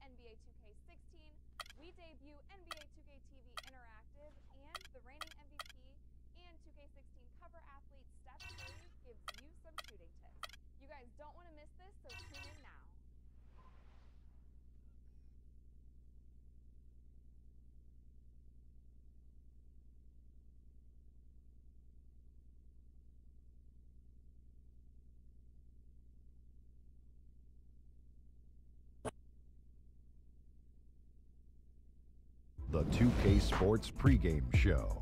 NBA 2K16, we debut NBA 2K TV Interactive, and the reigning MVP and 2K16 cover athlete Steph Curry gives you some shooting tips. You guys don't want to miss this, so tune in now. The 2K Sports pregame show.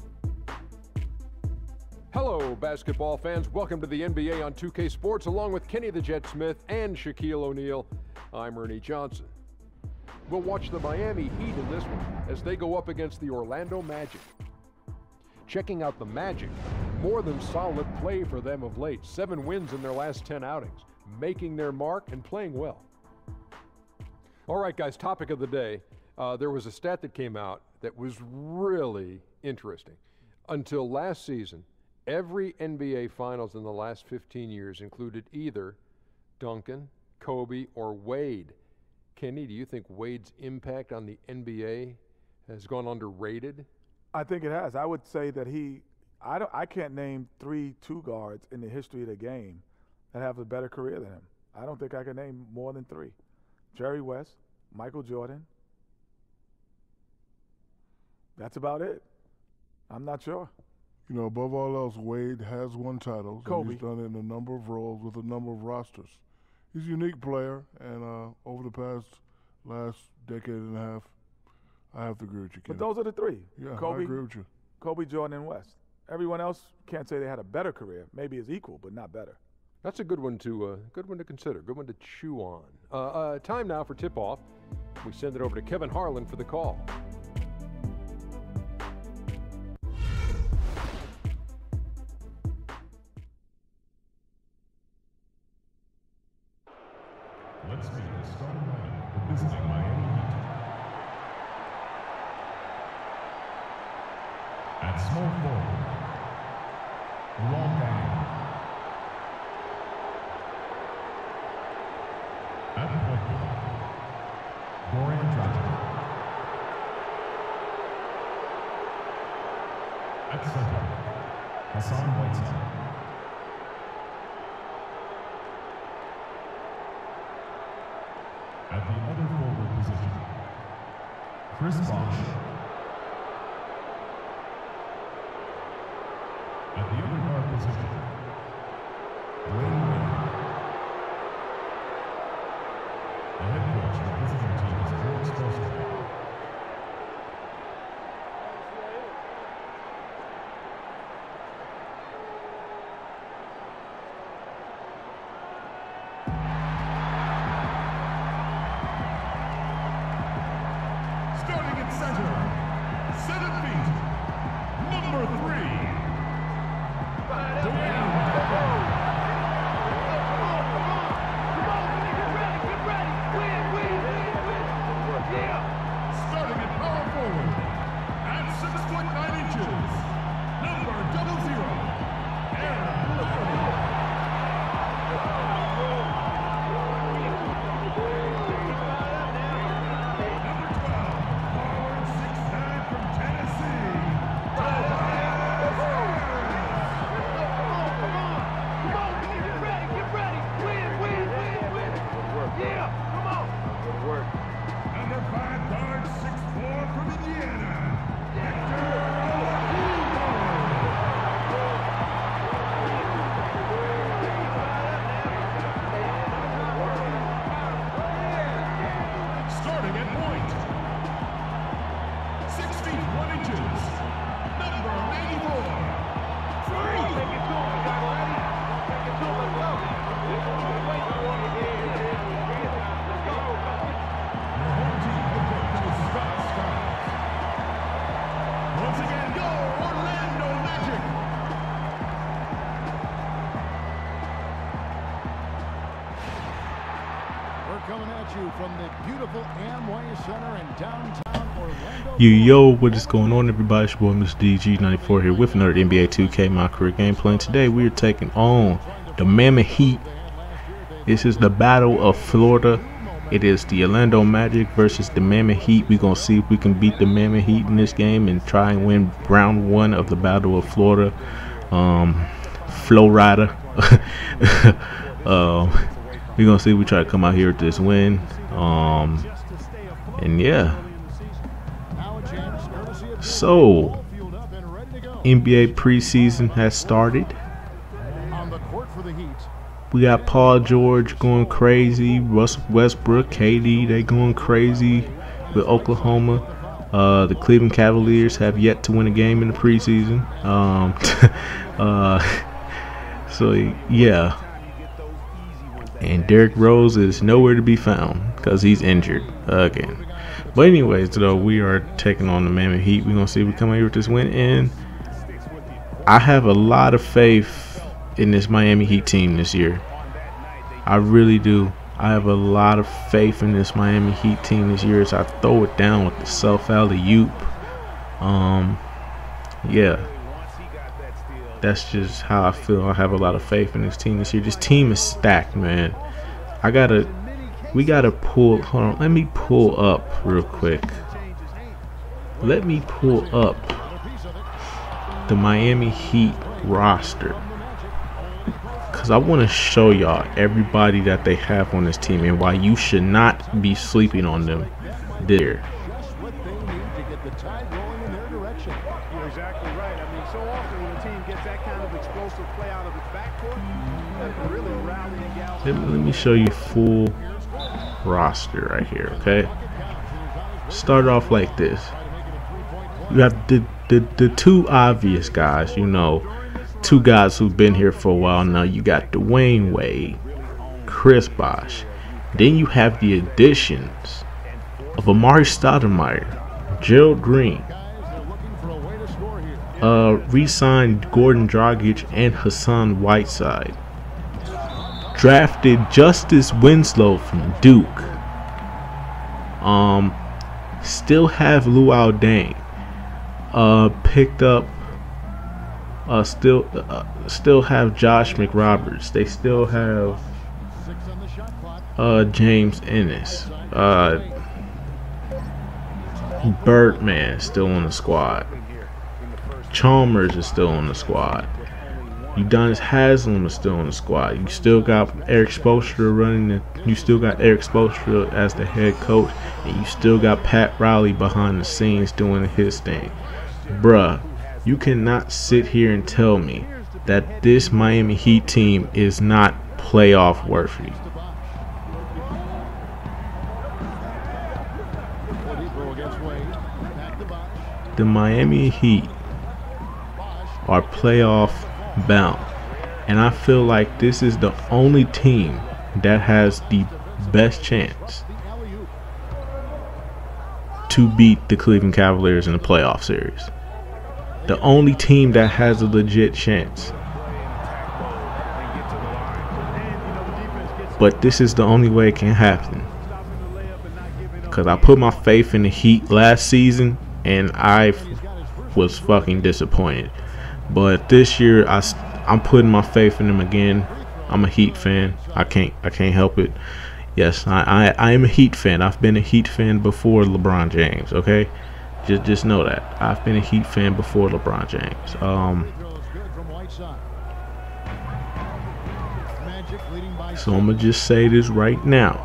Hello, basketball fans. Welcome to the NBA on 2K Sports, along with Kenny the Jet Smith and Shaquille O'Neal. I'm Ernie Johnson. We'll watch the Miami Heat in this one as they go up against the Orlando Magic. Checking out the Magic, more than solid play for them of late. 7 wins in their last 10 outings, making their mark and playing well. All right, guys, topic of the day. There was a stat that came out that was really interesting. Until last season, every NBA Finals in the last 15 years included either Duncan, Kobe, or Wade. Kenny, do you think Wade's impact on the NBA has gone underrated? I think it has. I would say that I can't name 3 two guards in the history of the game that have a better career than him. I don't think I can name more than 3. Jerry West, Michael Jordan. That's about it. I'm not sure. You know, above all else, Wade has won titles. Kobe. And he's done it in a number of roles with a number of rosters. He's a unique player, and over the last decade and a half, I have to agree with you, Kenny. But those are the 3. Yeah, Kobe, I agree with you. Kobe, Jordan, and West. Everyone else can't say they had a better career. Maybe it's equal, but not better. That's a good one to consider, good one to chew on. Time now for tip-off. We send it over to Kevin Harlan for the call. Let's meet the starting lineup for visiting Miami Heat. At small forward, Longang. At point guard, Goran Dragic. At center, Hassan Whiteside. At the other forward position, Chris Bosh. At the other guard position, Dwayne Wade. The head coach of the visiting team is George Stosky. Starting at center, 7 feet, number 3, Dwayne. Starting at power forward, at 6'9" number 00, Aaron Gordon. Number 5 guard, 6'4" from Indiana, Hector Oladipo. Starting at point, 6 feet 1 inches, number 84, Once again, go Orlando Magic! We're coming at you from the beautiful Amway Center in downtown Orlando. Yo, what is going on, everybody? It's your boy, Mr. DG94 here with another NBA 2K My Career gameplay. And today we are taking on the Miami Heat. This is the Battle of Florida. It is the Orlando Magic versus the Miami Heat. We're going to see if we can beat the Miami Heat in this game and try and win round 1 of the Battle of Florida. Florida. We're going to see if we try to come out here with this win. And yeah. So, NBA preseason has started. We got Paul George going crazy, Russell Westbrook, KD, they going crazy with Oklahoma. The Cleveland Cavaliers have yet to win a game in the preseason. So yeah. And Derrick Rose is nowhere to be found because he's injured again. But anyways, though, we are taking on the Miami Heat. We're going to see if we come out here with this win. And I have a lot of faith in this Miami Heat team this year. I really do. I have a lot of faith in this Miami Heat team this year as I throw it down with the self-alley-oop. Yeah. That's just how I feel. I have a lot of faith in this team this year. This team is stacked, man. We gotta pull. Hold on. Let me pull up real quick. Let me pull up the Miami Heat roster, because I want to show y'all everybody that they have on this team and why you should not be sleeping on them there. You're exactly right. I mean, so often when a team gets that kind of explosive play out of its backcourt, that can really rally and galvanize. Let me show you full roster right here, okay? Start off like this. You have the two obvious guys, you know, two guys who've been here for a while now. You got Dwayne Wade, Chris Bosh. Then you have the additions of Amari Stoudemire, Gerald Green, re-signed Gordon Dragic and Hassan Whiteside. Drafted Justice Winslow from Duke. Still have Luol Deng. Picked up. Still have Josh McRoberts. They still have James Ennis. Birdman still on the squad. Chalmers is still on the squad. Udonis Haslem is still on the squad. You still got Eric Spoelstra running. You still got Eric Spoelstra as the head coach, and you still got Pat Riley behind the scenes doing his thing. Bruh, you cannot sit here and tell me that this Miami Heat team is not playoff worthy. The Miami Heat are playoff bound, and I feel like this is the only team that has the best chance to beat the Cleveland Cavaliers in the playoff series. The only team that has a legit chance. But this is the only way it can happen, because I put my faith in the Heat last season and I was fucking disappointed. But this year I'm putting my faith in them again. I'm a Heat fan. I can't help it. Yes, I am a Heat fan. I've been a Heat fan before LeBron James, okay? Just know that. I've been a Heat fan before LeBron James. So I'm going to just say this right now.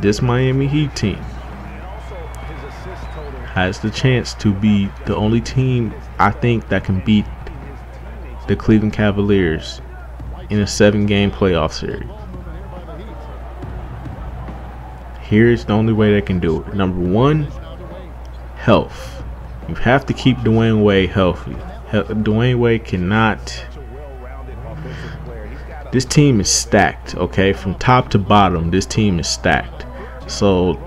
This Miami Heat team has the chance to be the only team I think that can beat the Cleveland Cavaliers in a 7-game playoff series. Here's the only way they can do it. Number one, health. You have to keep Dwayne Wade healthy. Dwayne Wade cannot. This team is stacked, okay? From top to bottom, this team is stacked. So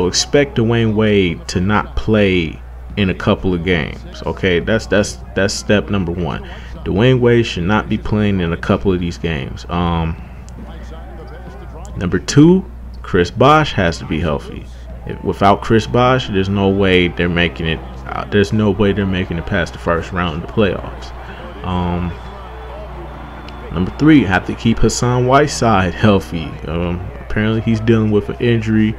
expect Dwayne Wade to not play in a couple of games, okay? That's step number one. Dwayne Wade should not be playing in a couple of these games. Number two, Chris Bosh has to be healthy. Without Chris Bosh, there's no way they're making it. There's no way they're making it past the first round of the playoffs. Number 3, have to keep Hassan Whiteside healthy. Apparently he's dealing with an injury,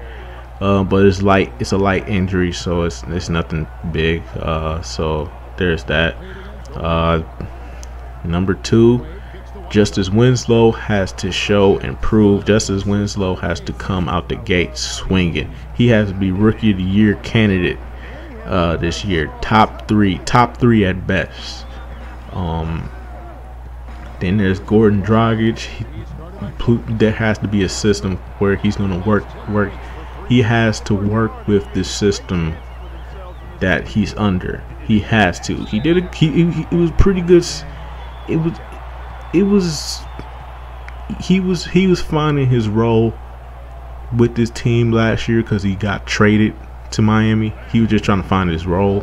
but it's a light injury, so it's nothing big. So there's that. Number 2, Justice Winslow has to show and prove. Justice Winslow has to come out the gate swinging. He has to be Rookie of the Year candidate this year. Top three at best. Then there's Gordon Dragic. There has to be a system where he's going to work. He has to work with the system that he's under. He has to. He did it. It was pretty good. He was finding his role with this team last year because he got traded to Miami. He was just trying to find his role,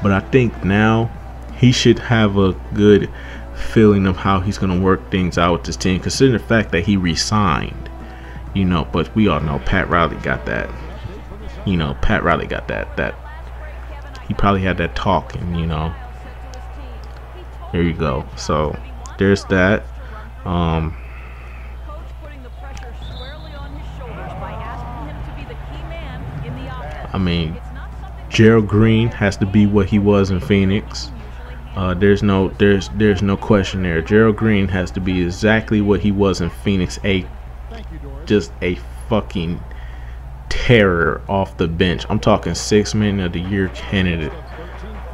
but I think now he should have a good feeling of how he's going to work things out with this team, considering the fact that he resigned. But we all know Pat Riley got that. Pat Riley got that he probably had that talk, and there you go. So there's that. I mean, Gerald Green has to be what he was in Phoenix. There's no question there. Gerald Green has to be exactly what he was in Phoenix. Just a fucking terror off the bench. I'm talking 6 Man of the Year candidate.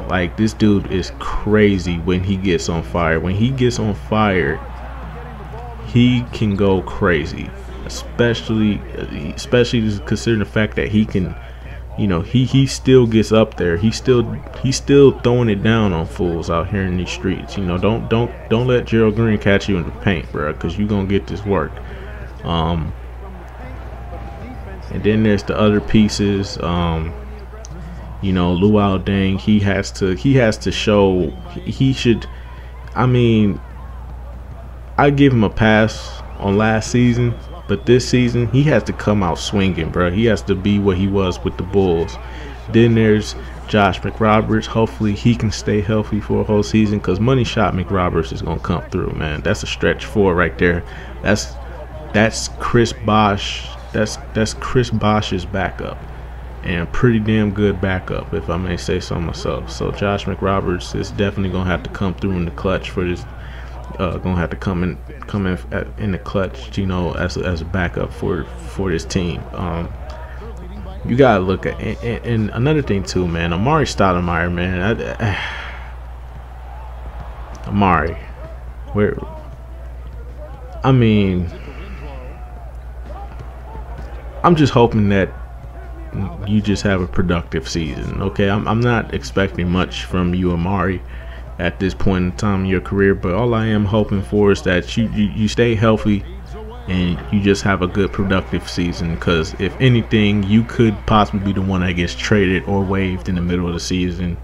Like, this dude is crazy when he gets on fire. When he gets on fire, he can go crazy. Especially considering the fact that he can, he still gets up there. He's still throwing it down on fools out here in these streets. Don't let Gerald Green catch you in the paint, bro, because you're gonna get this work. And then there's the other pieces. Luol Deng, he has to show. He should. I mean, I give him a pass on last season, but this season he has to come out swinging, bro. He has to be what he was with the Bulls. Then there's Josh McRoberts. Hopefully he can stay healthy for a whole season, because Money Shot McRoberts is gonna come through, man. That's a stretch 4 right there. That's Chris Bosh. That's Chris Bosh's backup, and pretty damn good backup, if I may say so myself. So Josh McRoberts is definitely gonna have to come through in the clutch for this. Gonna have to come in the clutch, as a backup for this team. You gotta look at and another thing too, man. Amari Stoudemire, man. Amari, where? I mean, I'm just hoping that you just have a productive season, okay? I'm not expecting much from you, Amari, at this point in time in your career, but all I am hoping for is that you stay healthy and you just have a good productive season, because if anything, you could possibly be the one that gets traded or waived in the middle of the season.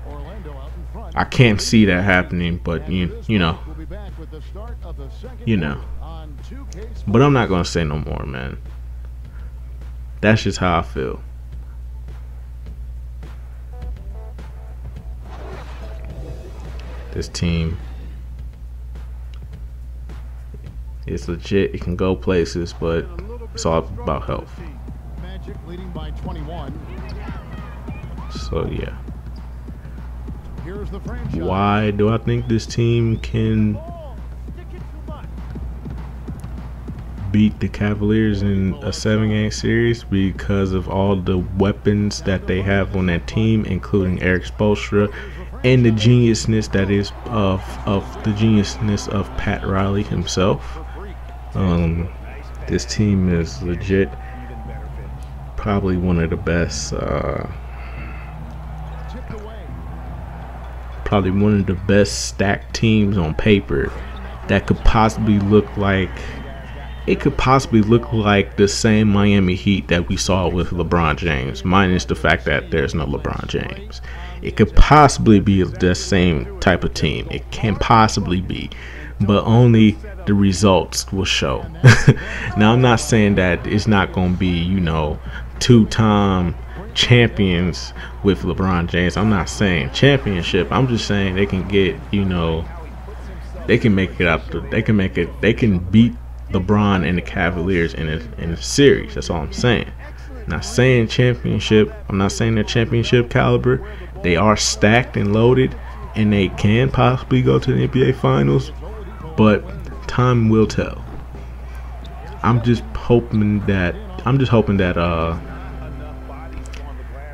I can't see that happening, but you know. But I'm not gonna say no more, man. That's just how I feel. This team is legit. It can go places, but it's all about health. So yeah. Why do I think this team can beat the Cavaliers in a 7-game series? Because of all the weapons that they have on that team, including Eric Spoelstra, and the geniusness that is of the geniusness of Pat Riley himself. This team is legit. Probably one of the best. Probably one of the best stacked teams on paper that could possibly look like. It could possibly look like the same Miami Heat that we saw with LeBron James, minus the fact that there's no LeBron James. It could possibly be the same type of team. It can possibly be, but only the results will show. Now, I'm not saying that it's not going to be, 2-time champions with LeBron James. I'm not saying championship. I'm just saying they can get, they can make it out. They can beat LeBron and the Cavaliers in a series. That's all I'm saying. Not saying championship. I'm not saying they're championship caliber. They are stacked and loaded, and they can possibly go to the NBA Finals. But time will tell. I'm just hoping that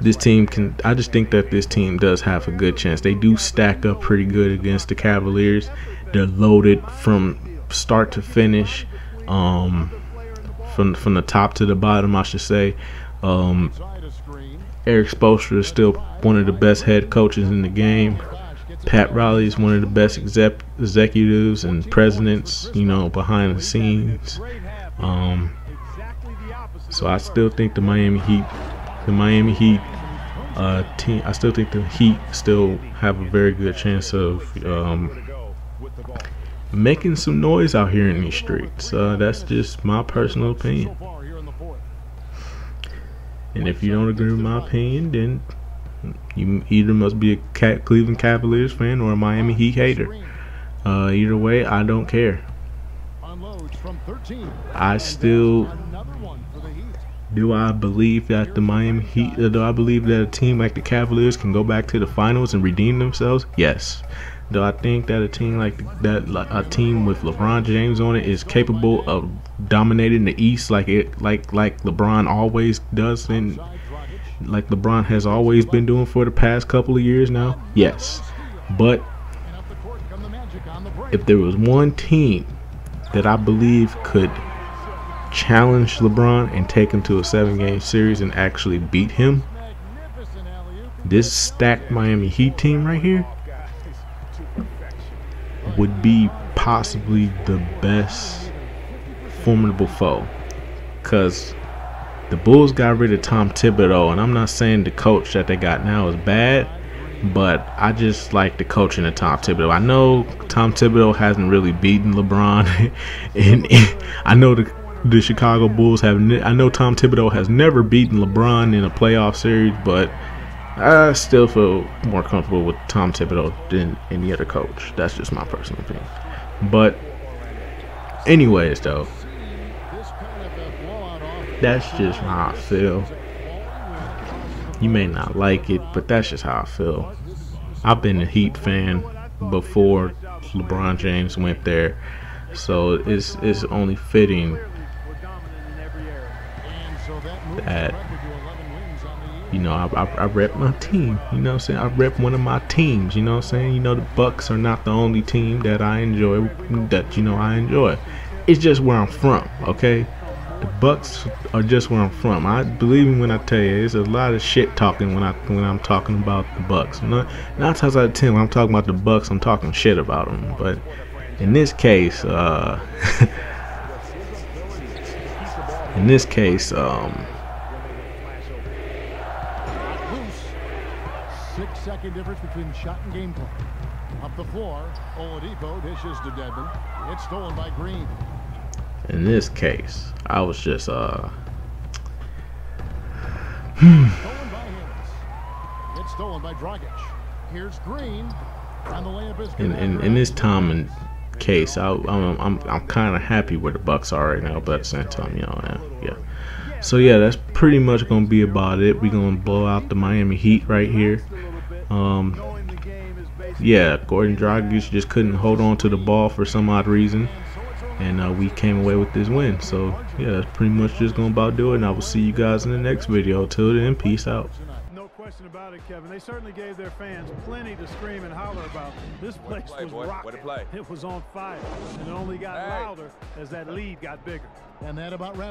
this team can. I just think that this team does have a good chance. They do stack up pretty good against the Cavaliers. They're loaded from start to finish, from the top to the bottom, I should say. Eric Spoelstra is still one of the best head coaches in the game. Pat Riley is one of the best executives and presidents, behind the scenes. So I still think the Miami Heat team. I still think the Heat still have a very good chance of making some noise out here in these streets. That's just my personal opinion. And if you don't agree with my opinion, then you either must be a Cleveland Cavaliers fan or a Miami Heat hater. Either way, I don't care. I still do. I believe that the Miami Heat. Do I believe that a team like the Cavaliers can go back to the finals and redeem themselves? Yes. Do I think that a team like a team with LeBron James on it is capable of dominating the East like LeBron always does, and like LeBron has always been doing for the past couple of years now? Yes. But if there was one team that I believe could challenge LeBron and take him to a 7-game series and actually beat him, this stacked Miami Heat team right here would be possibly the best formidable foe. Because the Bulls got rid of Tom Thibodeau, and I'm not saying the coach that they got now is bad, but I just like the coaching of Tom Thibodeau. I know Tom Thibodeau hasn't really beaten LeBron, and I know the Chicago Bulls have. I know Tom Thibodeau has never beaten LeBron in a playoff series, but I still feel more comfortable with Tom Thibodeau than any other coach. That's just my personal opinion. But anyways, though, that's just how I feel. You may not like it, but that's just how I feel. I've been a Heat fan before LeBron James went there, so it's only fitting that I rep my team. You know what I'm saying? I rep one of my teams. You know what I'm saying? The Bucks are not the only team that I enjoy. I enjoy. It's just where I'm from. Okay. The Bucks are just where I'm from. I believe me when I tell you, there's a lot of shit talking when I'm talking about the Bucks. Nine times out of 10, when I'm talking about the Bucks, I'm talking shit about them. But in this case, 6-second difference between shot and game clock. Up the floor, Oladipo dishes to Dedmon. It's stolen by Green. In this case, I was just Stolen by Harris. It's stolen by Dragic. Here's Green, and the layup is good. in this time and case, I'm kind of happy where the Bucks are right now, but at the same time, yeah. So yeah, that's pretty much gonna be about it. We're gonna blow out the Miami Heat right here. Yeah, Gordon Dragic just couldn't hold on to the ball for some odd reason, and we came away with this win. So yeah, that's pretty much just gonna about do it, and I will see you guys in the next video. Till then, peace out. No question about it, Kevin. They certainly gave their fans plenty to scream and holler about. This place was rocking. It was on fire, and it only got louder as that lead got bigger. And that about wraps